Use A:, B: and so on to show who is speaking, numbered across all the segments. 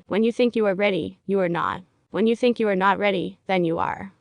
A: When you think you are ready, you are not. When you think you are not ready, then you are.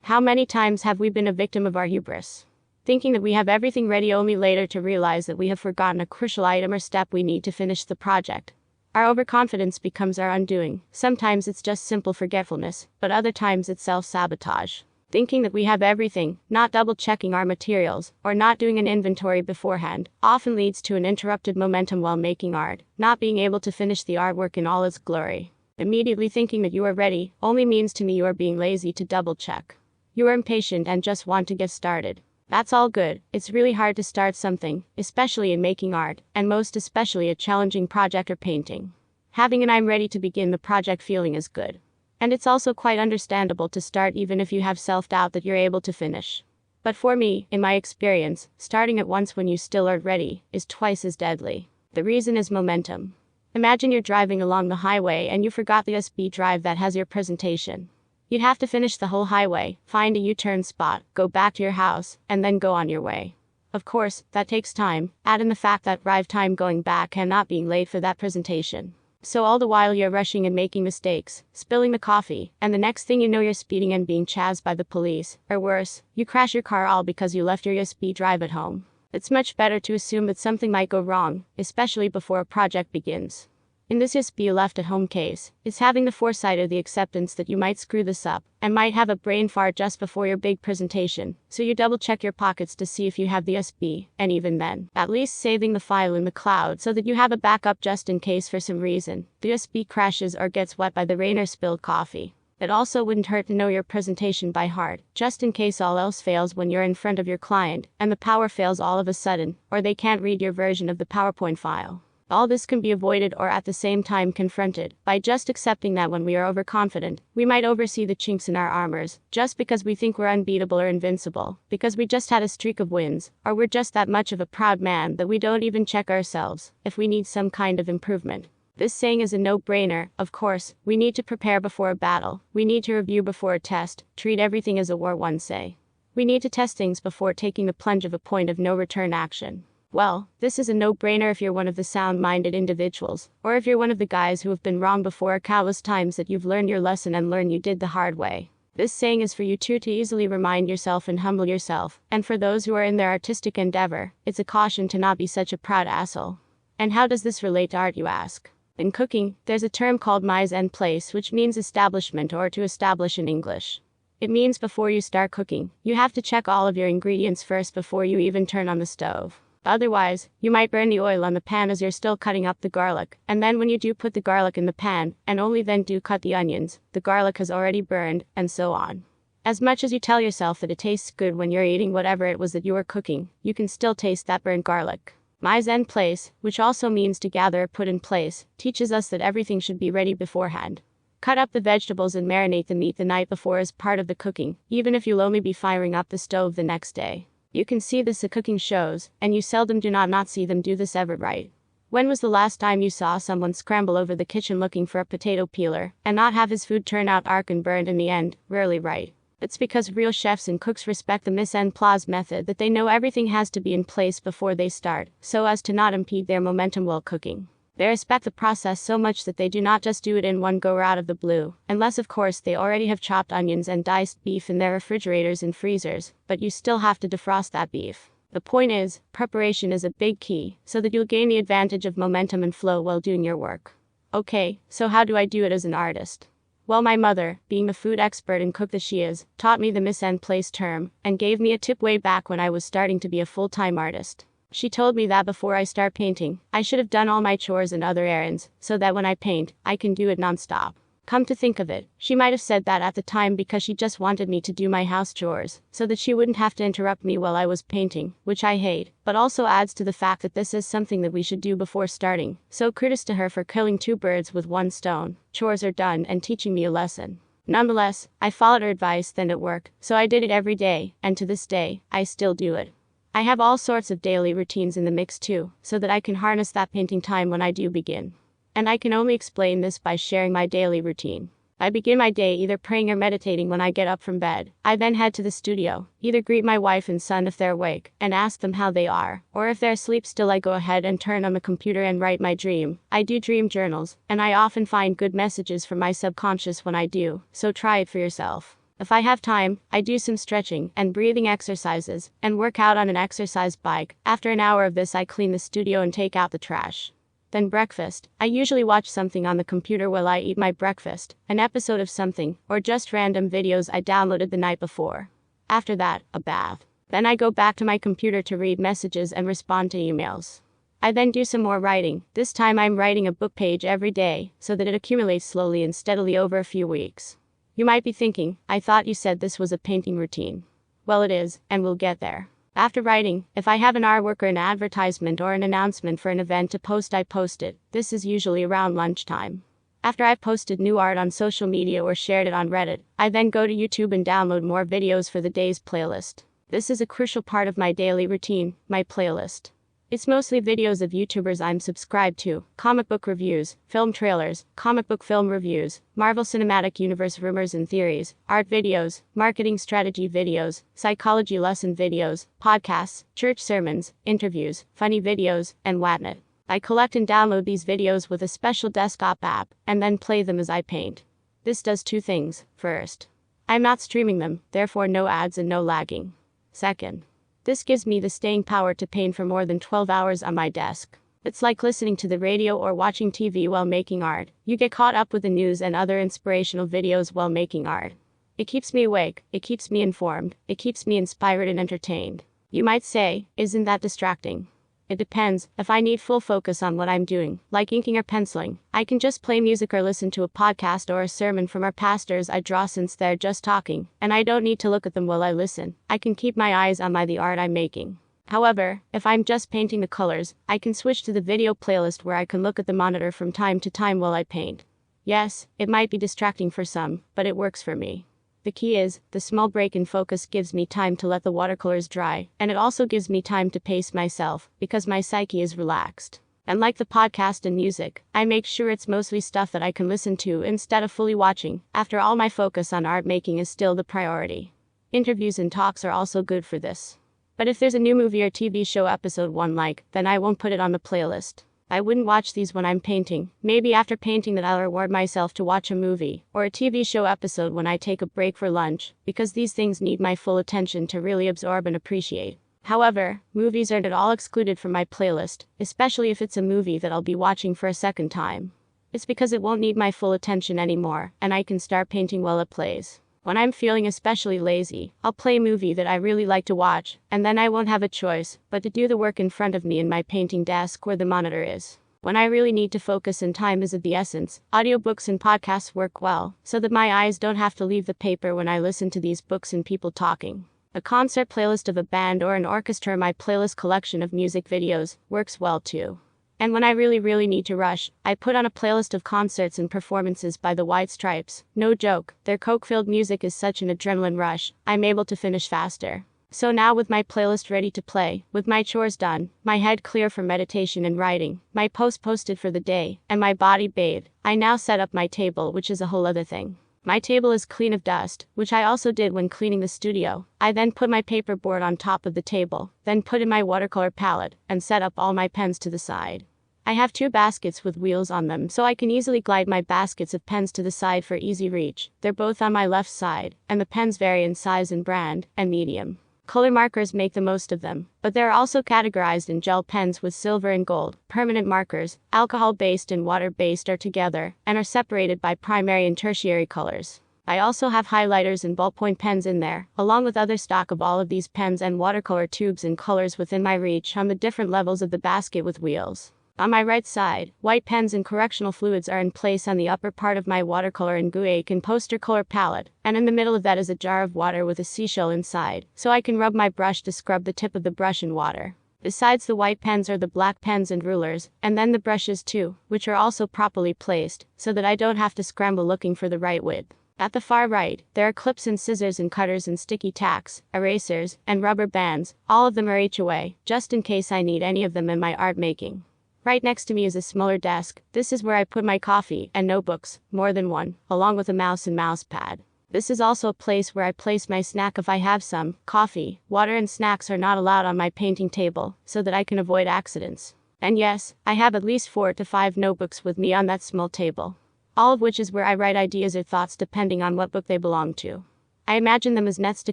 A: How many times have we been a victim of our hubris? Thinking that we have everything ready only later to realize that we have forgotten a crucial item or step we need to finish the project. Our overconfidence becomes our undoing. Sometimes it's just simple forgetfulness, but other times it's self-sabotage. Thinking that we have everything, not double-checking our materials, or not doing an inventory beforehand, often leads to an interrupted momentum while making art, not being able to finish the artwork in all its glory. Immediately thinking that you are ready only means to me you are being lazy to double-check. You are impatient and just want to get started. That's all good. It's really hard to start something, especially in making art, and most especially a challenging project or painting. Having an "I'm ready to begin the project" feeling is good. And it's also quite understandable to start even if you have self-doubt that you're able to finish. But for me, in my experience, starting at once when you still aren't ready is twice as deadly. The reason is momentum. Imagine you're driving along the highway and you forgot the USB drive that has your presentation. You'd have to finish the whole highway, find a U-turn spot, go back to your house, and then go on your way. Of course, that takes time. Add in the fact that drive time going back and not being late for that presentation. So all the while you're rushing and making mistakes, spilling the coffee, and the next thing you know you're speeding and being chased by the police, or worse, you crash your car all because you left your USB drive at home. It's much better to assume that something might go wrong, especially before a project begins. In this USB left at home case, is having the foresight or the acceptance that you might screw this up, and might have a brain fart just before your big presentation, so you double check your pockets to see if you have the USB, and even then, at least saving the file in the cloud so that you have a backup just in case for some reason the USB crashes or gets wet by the rain or spilled coffee. It also wouldn't hurt to know your presentation by heart, just in case all else fails when you're in front of your client, and the power fails all of a sudden, or they can't read your version of the PowerPoint file. All this can be avoided or at the same time confronted by just accepting that when we are overconfident, we might oversee the chinks in our armors, just because we think we're unbeatable or invincible, because we just had a streak of wins, or we're just that much of a proud man that we don't even check ourselves if we need some kind of improvement. This saying is a no-brainer. Of course, we need to prepare before a battle, we need to review before a test, treat everything as a war, one say. We need to test things before taking the plunge of a point of no return action. Well, this is a no-brainer if you're one of the sound-minded individuals, or if you're one of the guys who have been wrong before countless times that you've learned your lesson and learned you did the hard way. This saying is for you too, to easily remind yourself and humble yourself, and for those who are in their artistic endeavor, it's a caution to not be such a proud asshole. And how does this relate to art, you ask? In cooking, there's a term called mise en place, which means establishment or to establish in English. It means before you start cooking, you have to check all of your ingredients first before you even turn on the stove. Otherwise, you might burn the oil on the pan as you're still cutting up the garlic, and then when you do put the garlic in the pan, and only then do cut the onions, the garlic has already burned, and so on. As much as you tell yourself that it tastes good when you're eating whatever it was that you were cooking, you can still taste that burnt garlic. Mise en place, which also means to gather or put in place, teaches us that everything should be ready beforehand. Cut up the vegetables and marinate the meat the night before as part of the cooking, even if you'll only be firing up the stove the next day. You can see this at cooking shows, and you seldom do not see them do this ever, right? When was the last time you saw someone scramble over the kitchen looking for a potato peeler, and not have his food turn out arc and burned in the end? Rarely, right? It's because real chefs and cooks respect the mise en place method that they know everything has to be in place before they start, so as to not impede their momentum while cooking. They respect the process so much that they do not just do it in one go or out of the blue, unless of course they already have chopped onions and diced beef in their refrigerators and freezers, but you still have to defrost that beef. The point is, preparation is a big key, so that you'll gain the advantage of momentum and flow while doing your work. Okay, so how do I do it as an artist? Well, my mother, being the food expert and cook that she is, taught me the mise en place term, and gave me a tip way back when I was starting to be a full-time artist. She told me that before I start painting, I should have done all my chores and other errands, so that when I paint, I can do it non-stop. Come to think of it, she might have said that at the time because she just wanted me to do my house chores, so that she wouldn't have to interrupt me while I was painting, which I hate, but also adds to the fact that this is something that we should do before starting, so kudos to her for killing two birds with one stone. Chores are done and teaching me a lesson. Nonetheless, I followed her advice then at work, so I did it every day, and to this day, I still do it. I have all sorts of daily routines in the mix too, so that I can harness that painting time when I do begin. And I can only explain this by sharing my daily routine. I begin my day either praying or meditating when I get up from bed. I then head to the studio, either greet my wife and son if they're awake, and ask them how they are, or if they're asleep still I go ahead and turn on the computer and write my dream. I do dream journals, and I often find good messages from my subconscious when I do, so try it for yourself. If I have time, I do some stretching and breathing exercises, and work out on an exercise bike. After an hour of this I clean the studio and take out the trash. Then breakfast. I usually watch something on the computer while I eat my breakfast, an episode of something, or just random videos I downloaded the night before. After that, a bath. Then I go back to my computer to read messages and respond to emails. I then do some more writing. This time I'm writing a book page every day, so that it accumulates slowly and steadily over a few weeks. You might be thinking, I thought you said this was a painting routine. Well, it is, and we'll get there. After writing, if I have an artwork or an advertisement or an announcement for an event to post, I post it. This is usually around lunchtime. After I've posted new art on social media or shared it on Reddit, I then go to YouTube and download more videos for the day's playlist. This is a crucial part of my daily routine, my playlist. It's mostly videos of YouTubers I'm subscribed to, comic book reviews, film trailers, comic book film reviews, Marvel Cinematic Universe rumors and theories, art videos, marketing strategy videos, psychology lesson videos, podcasts, church sermons, interviews, funny videos, and whatnot. I collect and download these videos with a special desktop app, and then play them as I paint. This does two things. First, I'm not streaming them, therefore no ads and no lagging. Second, this gives me the staying power to paint for more than 12 hours on my desk. It's like listening to the radio or watching TV while making art. You get caught up with the news and other inspirational videos while making art. It keeps me awake, it keeps me informed, it keeps me inspired and entertained. You might say, isn't that distracting? It depends. If I need full focus on what I'm doing, like inking or penciling, I can just play music or listen to a podcast or a sermon from our pastors I draw since they're just talking, and I don't need to look at them while I listen. I can keep my eyes on the art I'm making. However, if I'm just painting the colors, I can switch to the video playlist where I can look at the monitor from time to time while I paint. Yes, it might be distracting for some, but it works for me. The key is, the small break in focus gives me time to let the watercolors dry, and it also gives me time to pace myself, because my psyche is relaxed. And like the podcast and music, I make sure it's mostly stuff that I can listen to instead of fully watching. After all, my focus on art making is still the priority. Interviews and talks are also good for this. But if there's a new movie or TV show episode 1 then I won't put it on the playlist. I wouldn't watch these when I'm painting. Maybe after painting that I'll reward myself to watch a movie or a TV show episode when I take a break for lunch, because these things need my full attention to really absorb and appreciate. However, movies aren't at all excluded from my playlist, especially if it's a movie that I'll be watching for a second time. It's because it won't need my full attention anymore, and I can start painting while it plays. When I'm feeling especially lazy, I'll play a movie that I really like to watch, and then I won't have a choice but to do the work in front of me in my painting desk where the monitor is. When I really need to focus and time is of the essence, audiobooks and podcasts work well, so that my eyes don't have to leave the paper when I listen to these books and people talking. A concert playlist of a band or an orchestra or my playlist collection of music videos works well too. And when I really need to rush, I put on a playlist of concerts and performances by the White Stripes. No joke, their coke-filled music is such an adrenaline rush, I'm able to finish faster. So now with my playlist ready to play, with my chores done, my head clear for meditation and writing, my post posted for the day, and my body bathed, I now set up my table, which is a whole other thing. My table is clean of dust, which I also did when cleaning the studio. I then put my paperboard on top of the table, then put in my watercolor palette, and set up all my pens to the side. I have 2 baskets with wheels on them so I can easily glide my baskets of pens to the side for easy reach. They're both on my left side, and the pens vary in size and brand, and medium. Color markers make the most of them, but they're also categorized in gel pens with silver and gold. Permanent markers, alcohol-based and water-based, are together, and are separated by primary and tertiary colors. I also have highlighters and ballpoint pens in there, along with other stock of all of these pens and watercolor tubes and colors within my reach on the different levels of the basket with wheels. On my right side, white pens and correctional fluids are in place on the upper part of my watercolor and 𝐭𝐡𝐢𝐧 and poster color palette, and in the middle of that is a jar of water with a seashell inside, so I can rub my brush to scrub the tip of the brush in water. Besides the white pens are the black pens and rulers, and then the brushes too, which are also properly placed, so that I don't have to scramble looking for the right width. At the far right, there are clips and scissors and cutters and sticky tacks, erasers, and rubber bands. All of them are HOA, just in case I need any of them in my art making. Right next to me is a smaller desk. This is where I put my coffee and notebooks, more than one, along with a mouse and mouse pad. This is also a place where I place my snack if I have some. Coffee, water and snacks are not allowed on my painting table, so that I can avoid accidents. And yes, I have at least 4 to 5 notebooks with me on that small table. All of which is where I write ideas or thoughts depending on what book they belong to. I imagine them as nets to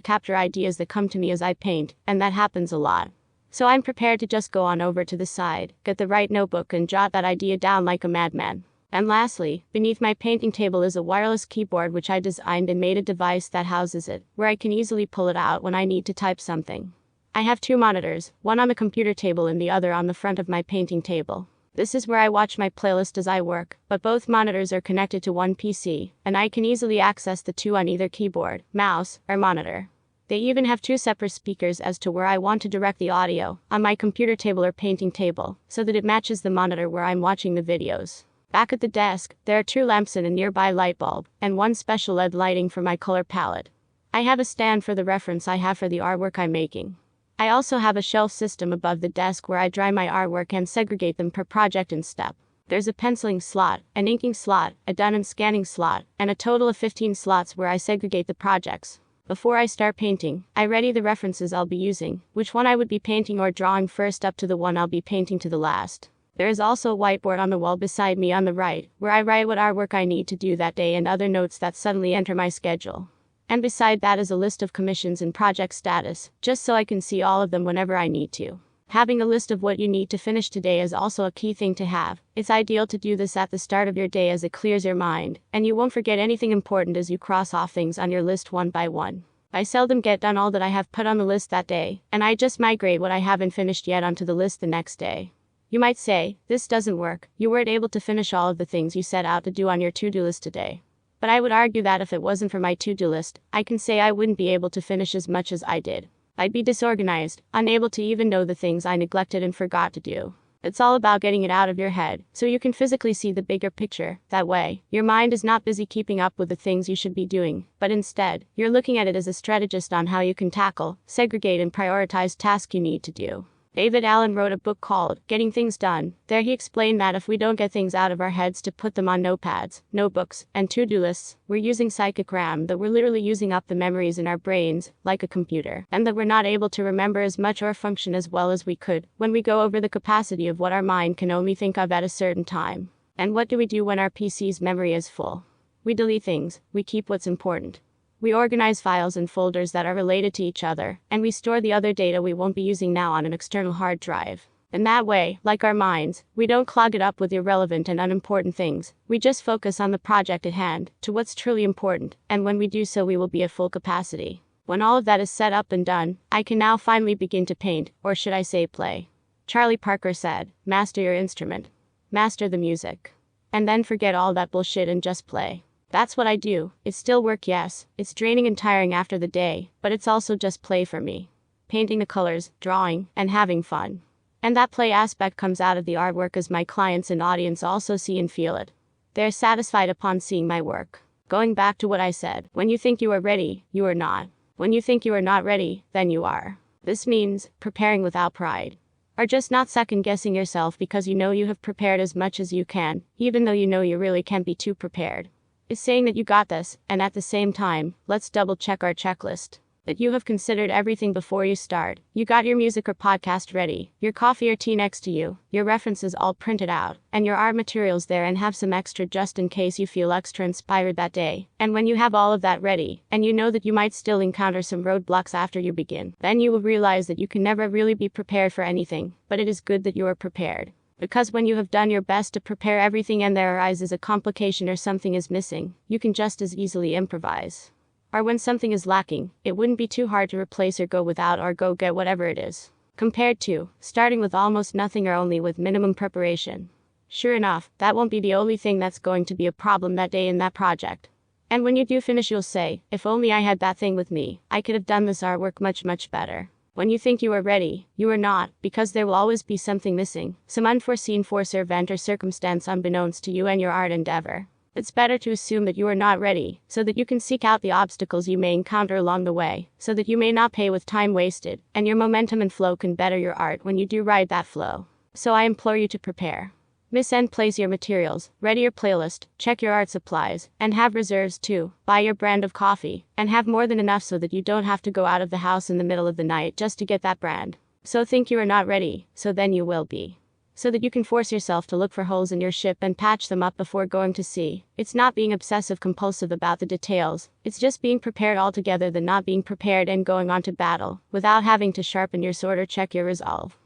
A: capture ideas that come to me as I paint, and that happens a lot. So I'm prepared to just go on over to the side, get the right notebook and jot that idea down like a madman. And lastly, beneath my painting table is a wireless keyboard which I designed and made a device that houses it, where I can easily pull it out when I need to type something. I have 2 monitors, one on the computer table and the other on the front of my painting table. This is where I watch my playlist as I work, but both monitors are connected to one PC, and I can easily access the 2 on either keyboard, mouse, or monitor. They even have 2 separate speakers as to where I want to direct the audio, on my computer table or painting table, so that it matches the monitor where I'm watching the videos. Back at the desk, there are 2 lamps and a nearby light bulb, and one special LED lighting for my color palette. I have a stand for the reference I have for the artwork I'm making. I also have a shelf system above the desk where I dry my artwork and segregate them per project and step. There's a penciling slot, an inking slot, a done and scanning slot, and a total of 15 slots where I segregate the projects. Before I start painting, I ready the references I'll be using, which one I would be painting or drawing first up to the one I'll be painting to the last. There is also a whiteboard on the wall beside me on the right, where I write what artwork I need to do that day and other notes that suddenly enter my schedule. And beside that is a list of commissions and project status, just so I can see all of them whenever I need to. Having a list of what you need to finish today is also a key thing to have. It's ideal to do this at the start of your day as it clears your mind, and you won't forget anything important as you cross off things on your list one by one. I seldom get done all that I have put on the list that day, and I just migrate what I haven't finished yet onto the list the next day. You might say, this doesn't work, you weren't able to finish all of the things you set out to do on your to-do list today. But I would argue that if it wasn't for my to-do list, I can say I wouldn't be able to finish as much as I did. I'd be disorganized, unable to even know the things I neglected and forgot to do. It's all about getting it out of your head, so you can physically see the bigger picture. That way, your mind is not busy keeping up with the things you should be doing, but instead, you're looking at it as a strategist on how you can tackle, segregate and prioritize tasks you need to do. David Allen wrote a book called Getting Things Done. There he explained that if we don't get things out of our heads to put them on notepads, notebooks, and to-do lists, we're using psychic RAM, that we're literally using up the memories in our brains, like a computer, and that we're not able to remember as much or function as well as we could, when we go over the capacity of what our mind can only think of at a certain time. And what do we do when our PC's memory is full? We delete things, we keep what's important. We organize files and folders that are related to each other, and we store the other data we won't be using now on an external hard drive. In that way, like our minds, we don't clog it up with irrelevant and unimportant things. We just focus on the project at hand, to what's truly important, and when we do so we will be at full capacity. When all of that is set up and done, I can now finally begin to paint, or should I say play. Charlie Parker said, master your instrument. Master the music. And then forget all that bullshit and just play. That's what I do. It's still work, yes, it's draining and tiring after the day, but it's also just play for me. Painting the colors, drawing, and having fun. And that play aspect comes out of the artwork as my clients and audience also see and feel it. They're satisfied upon seeing my work. Going back to what I said, when you think you are ready, you are not. When you think you are not ready, then you are. This means preparing without pride. Or just not second-guessing yourself because you know you have prepared as much as you can, even though you know you really can't be too prepared. Is saying that you got this, and at the same time, let's double-check our checklist. That you have considered everything before you start. You got your music or podcast ready, your coffee or tea next to you, your references all printed out, and your art materials there and have some extra just in case you feel extra inspired that day. And when you have all of that ready, and you know that you might still encounter some roadblocks after you begin, then you will realize that you can never really be prepared for anything, but it is good that you are prepared. Because when you have done your best to prepare everything and there arises a complication or something is missing, you can just as easily improvise. Or when something is lacking, it wouldn't be too hard to replace or go without or go get whatever it is. Compared to starting with almost nothing or only with minimum preparation. Sure enough, that won't be the only thing that's going to be a problem that day in that project. And when you do finish you'll say, if only I had that thing with me, I could have done this artwork much better. When you think you are ready, you are not, because there will always be something missing, some unforeseen force or event or circumstance unbeknownst to you and your art endeavor. It's better to assume that you are not ready, so that you can seek out the obstacles you may encounter along the way, so that you may not pay with time wasted, and your momentum and flow can better your art when you do ride that flow. So I implore you to prepare. Miss N, place your materials, ready your playlist, check your art supplies, and have reserves too. Buy your brand of coffee, and have more than enough so that you don't have to go out of the house in the middle of the night just to get that brand. So think you are not ready, so then you will be. So that you can force yourself to look for holes in your ship and patch them up before going to sea. It's not being obsessive compulsive about the details, it's just being prepared altogether than not being prepared and going on to battle, without having to sharpen your sword or check your resolve.